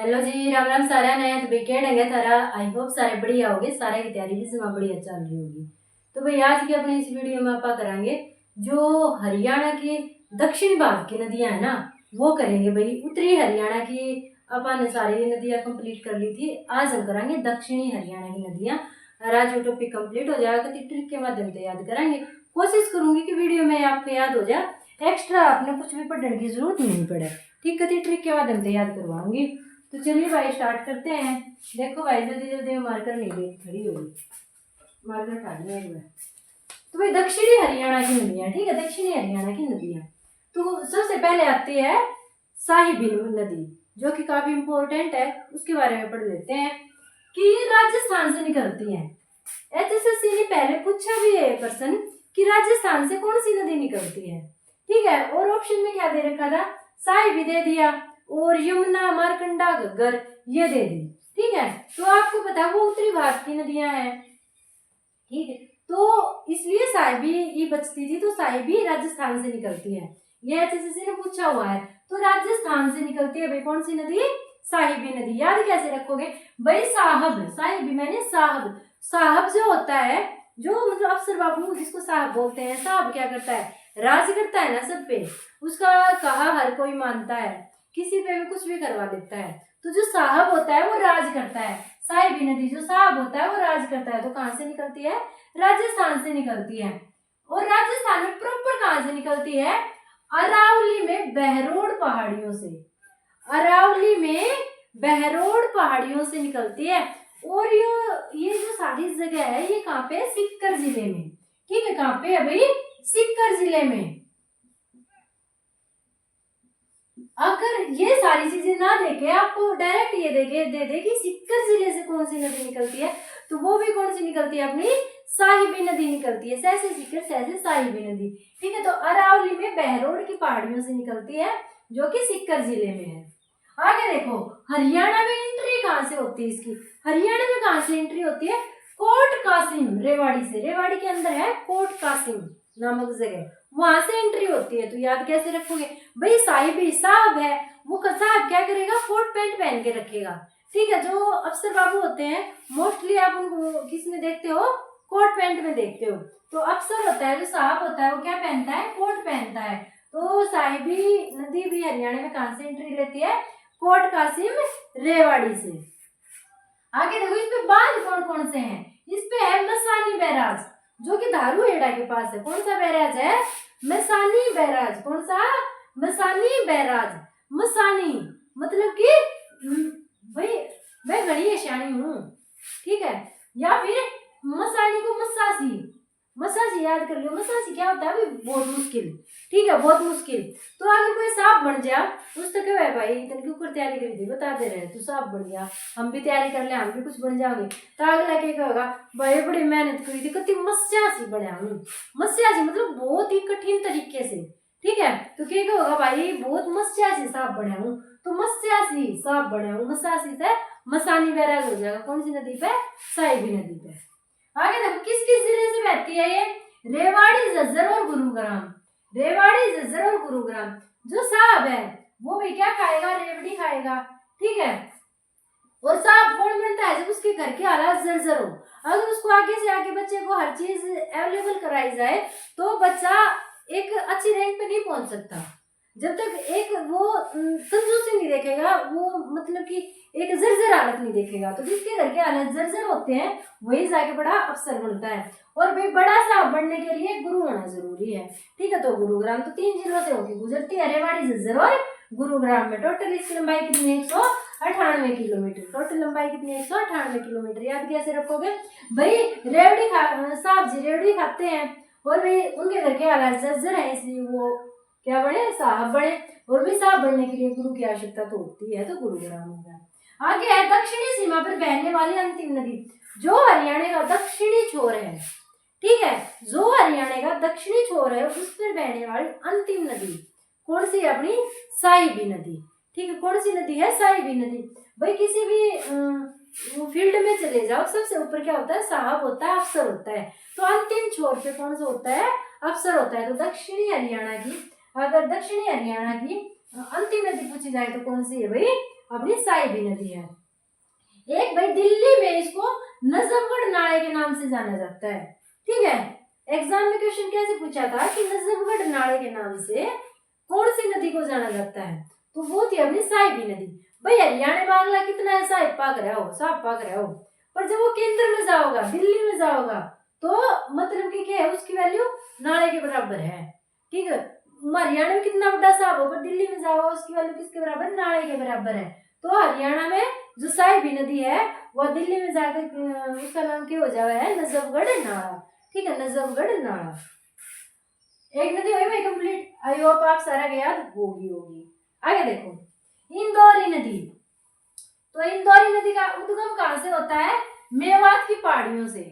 Hello जी, राम राम सारा ने। तो भाई क्या ढंग है थारा। आई होप सारे बढ़िया होगे, सारे की तैयारी भी समा बढ़िया चल रही होगी। तो भाई आज की अपने इस वीडियो में आप करेंगे जो हरियाणा की दक्षिणी भाग की नदियां है ना, वो करेंगे। भाई उत्तरी हरियाणा की अपन सारी नदियां कंप्लीट कर ली थी, आज हम करेंगे दक्षिणी हरियाणा की नदियां। और आज वो टॉपिक कंप्लीट हो जाएगा तो ट्रिक के माध्यम से याद करेंगे। कोशिश करूंगी कि वीडियो में आपको याद हो जाए, एक्स्ट्रा आपने कुछ भी पढ़ने की जरूरत नहीं पड़े। ठीक है, ट्रिक के माध्यम से याद करवाऊंगी। तो चलिए भाई स्टार्ट करते हैं। देखो भाई जल्दी जल्दी मार्कर नहीं दे खड़ी होगी, मार्कर हटा लिया एक बार। तो भाई दक्षिणी हरियाणा की नदियां, ठीक है, दक्षिणी हरियाणा की नदियां। तो सबसे पहले आती है साहिबी नदी, जो कि काफी इंपॉर्टेंट है, उसके बारे में पढ़ लेते हैं कि राजस्थान से निकलती है। एचएसएससी ने पहले पूछा भी है प्रश्न कि राजस्थान से कौन सी नदी निकलती है। ठीक है, और ऑप्शन में क्या दे रखा था, साहिबी दे दिया और यमुना, मारकंडा, घग्गर ये दे दी। ठीक है, तो आपको पता है वो उत्तरी भारत की नदियां हैं। ठीक है, तो इसलिए साहिबी ये बचती थी, तो साहिबी राजस्थान से निकलती है। ये एचएसएससी ने पूछा हुआ है। तो राजस्थान से निकलती है भाई कौन सी नदी, साहिबी नदी। याद कैसे रखोगे भाई, साहब, साहिबी मैंने साहब, साहब जो होता है, जो मतलब अफसर बाबू जिसको साहब बोलते हैं, साहब क्या करता है, राज करता है ना सब पे, उसका कहा हर कोई मानता है, किसी पे भी कुछ भी करवा देता है। तो जो साहब होता है वो राज करता है। साहिबी नदी जो साहब होता है वो राज करता है। तो कहां से निकलती है, राजस्थान से निकलती है। और राजस्थान में प्रॉपर कहां से निकलती है, अरावली में बहरोड पहाड़ियों से, अरावली में बहरोड पहाड़ियों से निकलती है। और ये जो सारी जगह है ये कहाँ पे, सीकर जिले में। ठीक है, कहाँ पे है भाई, सीकर जिले में। अगर ये सारी चीजें ना देखे, आपको डायरेक्ट ये देखे दे दे कि सीकर जिले से कौन सी नदी निकलती है, तो वो भी कौन सी निकलती है, अपनी साहिबी नदी निकलती है। सहसे सीकर, सहसे साहिबी नदी। ठीक है, तो अरावली में बहरोड की पहाड़ियों से निकलती है, जो कि सीकर जिले में है। आगे देखो, हरियाणा में एंट्री कहाँ से होती है इसकी, हरियाणा में कहाँ से एंट्री होती है, कोट कासिम, रेवाड़ी से। रेवाड़ी के अंदर है कोट कासिम नामक जगह, वहां से एंट्री होती है। तो याद कैसे रखोगे भाई, साहिबी साहब है, वो साहब क्या करेगा, कोट पैंट पहन के रखेगा। ठीक है, जो अफसर बाबू होते हैं मोस्टली आप उनको किस में देखते हो, कोट पैंट में देखते हो। तो अफसर होता है, जो साहब होता है, वो क्या पहनता है, कोट पहनता है। तो साहिबी नदी भी हरियाणा में कहां से एंट्री लेती है, कोट कासिम रेवाड़ी से। आगे देखो, इस पे बांध कौन कौन से हैं, इस पे है मसानी बैराज, जो कि धारूहेड़ा के पास है। कौन सा बैराज है, मसानी बैराज। कौन सा, मसानी बैराज। मसानी मतलब कि भाई मैं घड़ी सियानी हूँ, ठीक है, या फिर मसानी को मसासी, मसासी याद कर लियो। मसासी क्या होता है भाई, बहुत मुश्किल। ठीक है, बहुत मुश्किल। तो अगर कोई सांप बन जाए, उस तो क्या है भाई, इतने के ऊपर तैयारी करी थी, बता दे रहे हैं, तू सांप बन गया, हम भी तैयारी कर ले, हम भी कुछ बन जाओगे। तो अगला क्या होगा, भाई बड़ी मेहनत करी थी, कति मस्यासी बना हूँ। मस्यासी मतलब बहुत ही कठिन तरीके से। ठीक है, तो क्या होगा भाई, बहुत मस्यासी सांप बना हूँ, तो मस्यासी सांप बना हूँ। मस्यासी से मसानी बैराज हो जाएगा, कौन सी नदी पे, साहिबी नदी पे। आगे देखो, किस किस जिले से बहती है ये, रेवाड़ी, झज्जर और गुरुग्राम। रेवाड़ी, झज्जर और गुरुग्राम। जो साहब है वो भी क्या खाएगा, रेवड़ी खाएगा। ठीक है, और साहब कौन बनता है, जब उसके घर के हालात जर्जर हो। अगर उसको आगे से आगे बच्चे को हर चीज अवेलेबल कराई जाए, तो बच्चा एक अच्छी रैंक पे नहीं पहुंच सकता। जब तक एक वो कंजूसी नहीं देखेगा, वो मतलब कि एक जर्जर हालत नहीं देखेगा। तो जिसके घर के हालत जर्जर होते हैं वही जाके बड़ा अफसर बनता है। और भाई बड़ा साहब बनने के लिए गुरु होना जरूरी है। ठीक है, तो गुरुग्राम तो 3 जिलों से होकर गुजरती है, रेवाड़ी, झज्जर और गुरुग्राम में। टोटल इसकी लंबाई कितनी है, 198 किलोमीटर। टोटल लंबाई कितनी है, 198 किलोमीटर। याद कैसे रखोगे भाई, रेवड़ी साहब जी रेवड़ी खाते हैं, और भाई उनके घर के हालात जर्जर है, इसलिए वो क्या बने, साहब बने। और भी साहब बनने के लिए गुरु की आवश्यकता तो होती है, तो गुरुग्राम होगा। आगे है दक्षिणी सीमा पर बहने वाली अंतिम नदी, जो हरियाणा का दक्षिणी छोर है। ठीक है, जो हरियाणा का दक्षिणी छोर है उस पर बहने वाली अंतिम नदी कौन सी है, अपनी साहिबी नदी। ठीक है, कौन सी नदी है, साहिबी नदी। भाई किसी भी फील्ड में चले जाओ, सबसे ऊपर क्या होता है, साहब होता है, अफसर होता है। तो अंतिम छोर पे कौन सा होता है, अफसर होता है। तो दक्षिणी हरियाणा की, अगर दक्षिणी हरियाणा की अंतिम नदी पूछी जाए तो कौन सी है भाई, अपनी साहिबी नदी है। एक भाई दिल्ली में इसको नजफगढ़ नाले के नाम से जाना जाता है। ठीक है, एग्जाम में क्वेश्चन कैसे पूछा था कि नजफगढ़ नाले के नाम से कौन सी नदी को जाना जाता है, तो वो थी अपनी साहिबी नदी। भाई हरियाणा बांग्ला कितना है, साहिब पाक रहा हो, साहब पाक रहा हो, पर जब वो केंद्र में जाओगा, दिल्ली में जाओगा, तो मतलब कि क्या है, उसकी वैल्यू नाले के बराबर है। ठीक है, हरियाणा में कितना बड़ा साहब हो, पर दिल्ली में जाओगा उसकी वैल्यू किसके बराबर, नाले के बराबर है। तो हरियाणा में जो साहिबी नदी है वह दिल्ली में जाकर उसका नाम क्या हो जावा है, नजफगढ़ नाला। ठीक है, नजफगढ़ नाला। एक नदी हुई भाई कंप्लीट। आई होप आप सारा के याद होगी। आगे देखो, इंदौरी नदी। तो इंदौरी नदी का उद्गम कहाँ से होता है, मेवात की पहाड़ियों से।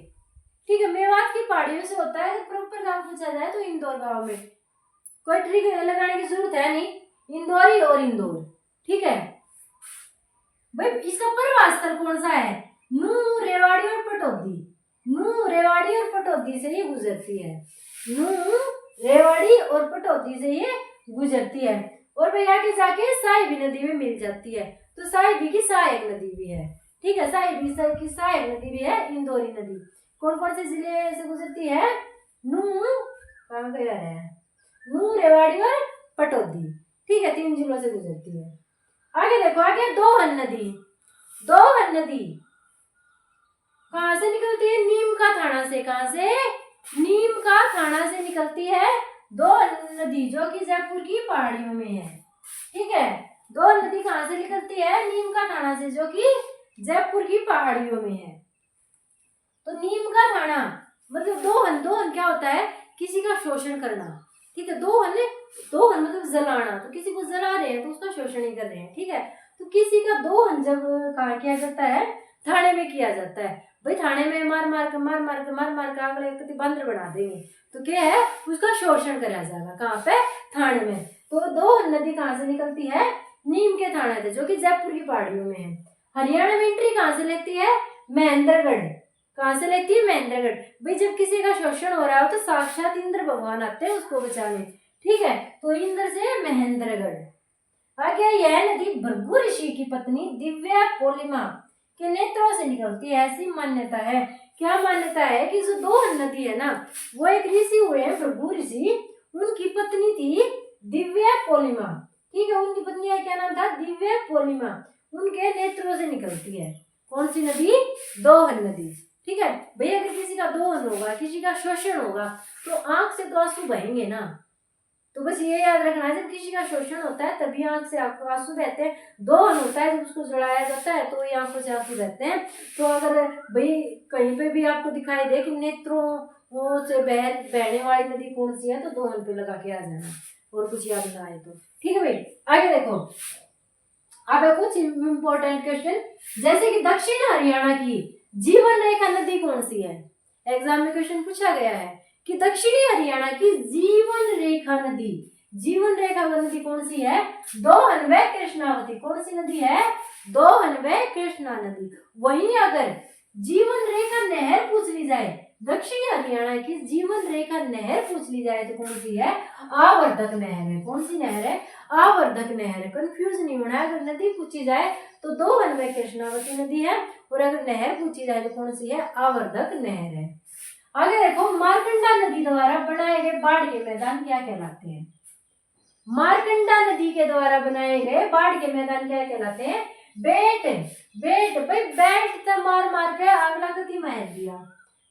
ठीक है, मेवात की पहाड़ियों से होता है। प्रॉपर गांव पूछा जाए तो इंदौर गांव में, कोई ट्रिक लगाने की जरूरत है नहीं, इंदौरी और इंदौर। ठीक है भाई, इसका प्रवास स्थल कौन सा है, नूह, रेवाड़ी और पटौदी। नूह, रेवाड़ी और पटौदी से ये गुजरती है। नूह, रेवाड़ी और पटौदी से ये गुजरती है। और भाई आगे जाके साहिबी नदी में मिल जाती है। तो साहिबी की सहायक नदी भी है। ठीक है, साहिबी की सहायक नदी भी है इंदौरी नदी। कौन कौन से जिले से गुजरती है, नूह, कहाँ गया है, नूह, रेवाड़ी और पटौदी। ठीक है, 3 जिलों से गुजरती है। आगे देखो, आगे दोहन नदी। दोहन नदी कहाँ से निकलती है, नीम का थाना से। कहाँ से, नीम का थाना से निकलती है दोहन नदी, जो कि जयपुर की पहाड़ियों में है। ठीक है, दोहन नदी कहाँ से निकलती है, नीम का थाना से, जो कि जयपुर की पहाड़ियों में है। तो नीम का थाना मतलब दोहन, दोहन क्या होता है, किसी का शोषण करना। ठीक है, दोहन, दोहन मतलब जलाना, तो किसी को जला रहे हैं तो उसका शोषण ही कर रहे हैं। ठीक है, तो किसी का दोहन जब कहाँ किया जाता है, थाने में किया जाता है। भाई थाने में मार मार कर अगले कति बंदर बना देंगे, तो क्या है, उसका शोषण करा जाएगा। कहाँ पे, थाने में। तो दोहन नदी कहाँ से निकलती है, नीम के थाने से, जो कि जयपुर की पहाड़ियों में है। हरियाणा में एंट्री कहाँ से लेती है, महेंद्रगढ़। कहाँ से लेती है, महेंद्रगढ़। भाई जब किसी का शोषण हो रहा हो तो साक्षात इंद्र भगवान आते हैं उसको बचाने। ठीक है, तो इंद्र से महेंद्रगढ़। आगे, यह नदी भृगु ऋषि की पत्नी दिव्या पोलिमा के नेत्रों से निकलती है, ऐसी मान्यता है। क्या मान्यता है कि जो दोहन नदी है ना, वो एक ऋषि हुए हैं, भृगु ऋषि, उनकी पत्नी थी दिव्या पोलिमा। ठीक है, उनकी पत्नी का क्या नाम था, दिव्या पोलिमा। उनके नेत्रों से निकलती है कौन सी नदी, दोहन नदी। ठीक है भैया, अगर किसी का दोहन होगा, किसी का शोषण होगा, तो आंख से तो आंसू बहेंगे ना। तो बस ये याद रखना है, जब किसी का शोषण होता है तभी आंख से आंसू बहते हैं। दोहन होता है जब उसको जलाया जाता है तो ये आंखों से आंसू बहते हैं। तो अगर भाई कहीं पे भी आपको दिखाई दे कि नेत्रों से बहने वाली नदी कौन सी है, तो दोहन पे लगा के आ जाना, और कुछ याद ना आए तो। ठीक है भाई, आगे देखो, अब कुछ इम्पोर्टेंट क्वेश्चन, जैसे कि दक्षिण हरियाणा की जीवन रेखा नदी कौन सी है। एग्जाम में क्वेश्चन पूछा गया है कि दक्षिणी हरियाणा की जीवन रेखा नदी, जीवन रेखा नदी कौन सी है, दोहन व कृष्णावती। कौन सी नदी है, दोहन व कृष्णा नदी। वहीं अगर जीवन रेखा नहर पूछ ली जाए, दक्षिणी हरियाणा की जीवन रेखा नहर पूछ ली जाए तो कौन सी है, आवर्धक नहर है। कौन सी नहर है, आवर्धक नहर है। कंफ्यूज नहीं होना है, अगर नदी पूछी जाए तो दोहन व कृष्णावती नदी है, और अगर नहर पूछी जाए तो कौन सी है, आवर्धक नहर है। आगे देखो, मारकंडा नदी द्वारा बनाए गए बाढ़ के मैदान क्या कहलाते हैं। मारकंडा नदी के द्वारा बनाए गए बाढ़ के मैदान क्या कहलाते हैं, बेट। बेट भाई, बेल्ट से मार मार के अगला कति मार दिया,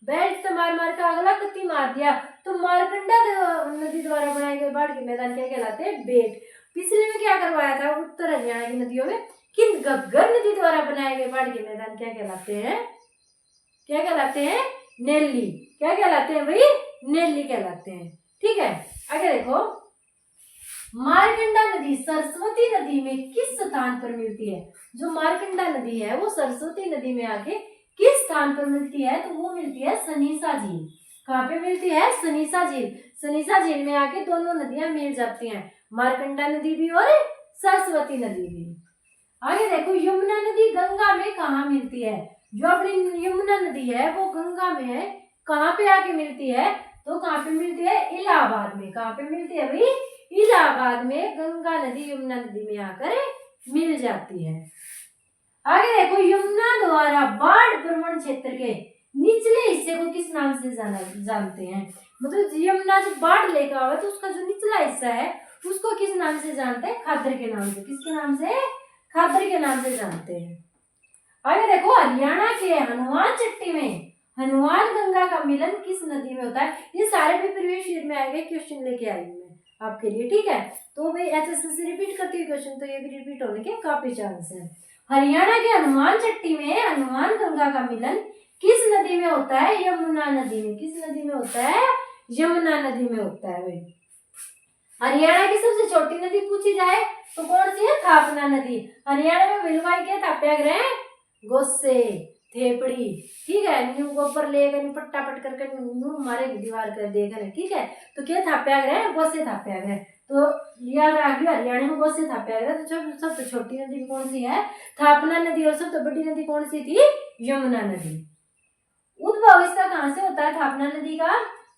बेल्ट से मार मार के अगला कति मार दिया। तो मारकंडा नदी द्वारा बनाए गए बाढ़ के मैदान क्या कहलाते हैं, बेट। पिछले में क्या करवाया था उत्तर हरियाणा की नदियों में, कि घग्गर नदी द्वारा बनाए गए बाढ़ के मैदान क्या कहलाते हैं, क्या कहलाते हैं, नेल्ली। क्या कहलाते हैं भाई, नेल्ली कहलाते हैं। ठीक है, आगे देखो, मारकंडा नदी सरस्वती नदी में किस स्थान पर मिलती है। जो मारकंडा नदी है वो सरस्वती नदी में आके किस स्थान पर मिलती है, तो वो मिलती है सनीसा झील। कहाँ पे मिलती है, सनीसा झील। सनीसा झील में आके दोनों नदियां मिल जाती हैं, मारकंडा नदी भी और सरस्वती नदी भी। आगे देखो, यमुना नदी गंगा में कहाँ मिलती है। जो अपनी यमुना नदी है वो गंगा में है, कहाँ पे आके मिलती है, तो कहाँ पे मिलती है, इलाहाबाद में। कहाँ पे मिलती है भाई, इलाहाबाद में गंगा नदी यमुना नदी में आकर मिल जाती है। आगे देखो, यमुना द्वारा बाढ़ प्रवण क्षेत्र के निचले हिस्से को किस नाम से जानते हैं? मतलब यमुना जो बाढ़ लेकर आवा तो उसका जो निचला हिस्सा है उसको किस नाम से जानते हैं? खादर के नाम से। किसके नाम से? खादर के नाम से जानते हैं। आगे देखो, हरियाणा के हनुमान चट्टी में हनुमान गंगा का मिलन किस नदी में होता है? ये सारे भी प्रीवियस ईयर में आएंगे, क्वेश्चन लेके आई हूँ मैं आपके लिए, ठीक है। तो भाई ऐसे से रिपीट करती हुई क्वेश्चन, तो ये भी रिपीट होने के काफी चांस है। हरियाणा के हनुमान चट्टी में हनुमान गंगा का मिलन किस नदी में होता है? यमुना नदी में। किस नदी में होता है? यमुना नदी में होता है भाई। हरियाणा की सबसे छोटी नदी पूछी जाए तो कौन सी है? थापना नदी। हरियाणा में विलुवाई क्या थाप्याग्रह? गोस्से, थेपड़ी, ठीक है। न्यू गोबर लेकर पट्टा पट करके न्यू मारे दीवार कर देगा, ठीक है। तो क्या थाप्याग्रह? गोस्से थाप्याग्रह। तो याद रख लियो, हरियाणा में गोस्से थाप्याग्रह। तो सबसे छोटी नदी कौन सी है? थापना नदी। और सबसे बड़ी नदी कौन सी थी? यमुना नदी। उद्भव इसका कहाँ से होता है? थापना नदी का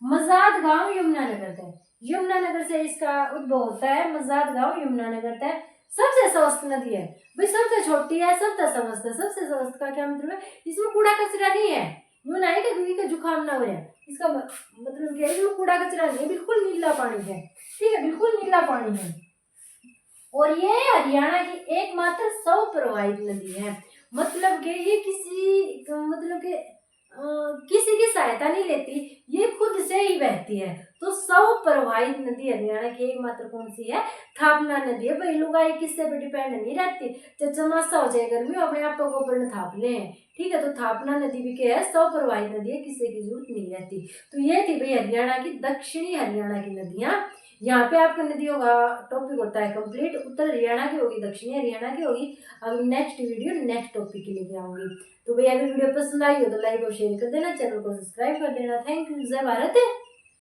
मजाद गांव यमुनानगर से। यमुनानगर से इसका उद्भव होता है। मजाद गांव यमुनानगर तक सबसे स्वस्थ नदी है भाई, सबसे छोटी है, सबसे स्वस्थ है। सबसे स्वस्थ का क्या मतलब है? इसमें कूड़ा कचरा नहीं है। यूं ना है कि किसी का जुकाम ना हो रहा है, इसका मतलब क्या है? इसमें कूड़ा कचरा नहीं है, बिल्कुल नीला पानी है, ठीक है, बिल्कुल नीला पानी है। और ये हरियाणा की एकमात्र स्व प्रवाहित नदी है। मतलब कि ये किसी की सहायता नहीं लेती, ये खुद से ही बहती है। तो स्व प्रवाहित नदी हरियाणा की एकमात्र कौन सी है? थापना नदी है भाई। लोग किससे पे डिपेंड नहीं रहती। जब चमासा हो जाए गर्मी, अपने आप को गोबर में थाप ले, ठीक है। तो थापना नदी भी क्या है? स्व प्रवाहित नदी है, किसी की जरूरत नहीं रहती। तो ये थी भाई हरियाणा की, दक्षिणी हरियाणा की नदियां। यहाँ पे आपका नदियों का टॉपिक होता है कंप्लीट। उत्तर हरियाणा की होगी, दक्षिणी हरियाणा की होगी। अब नेक्स्ट वीडियो नेक्स्ट टॉपिक के लेके आऊंगी। तो भैया अगर वीडियो पसंद आई हो तो लाइक और शेयर कर देना, चैनल को सब्सक्राइब कर देना। Thank you. जय भारत।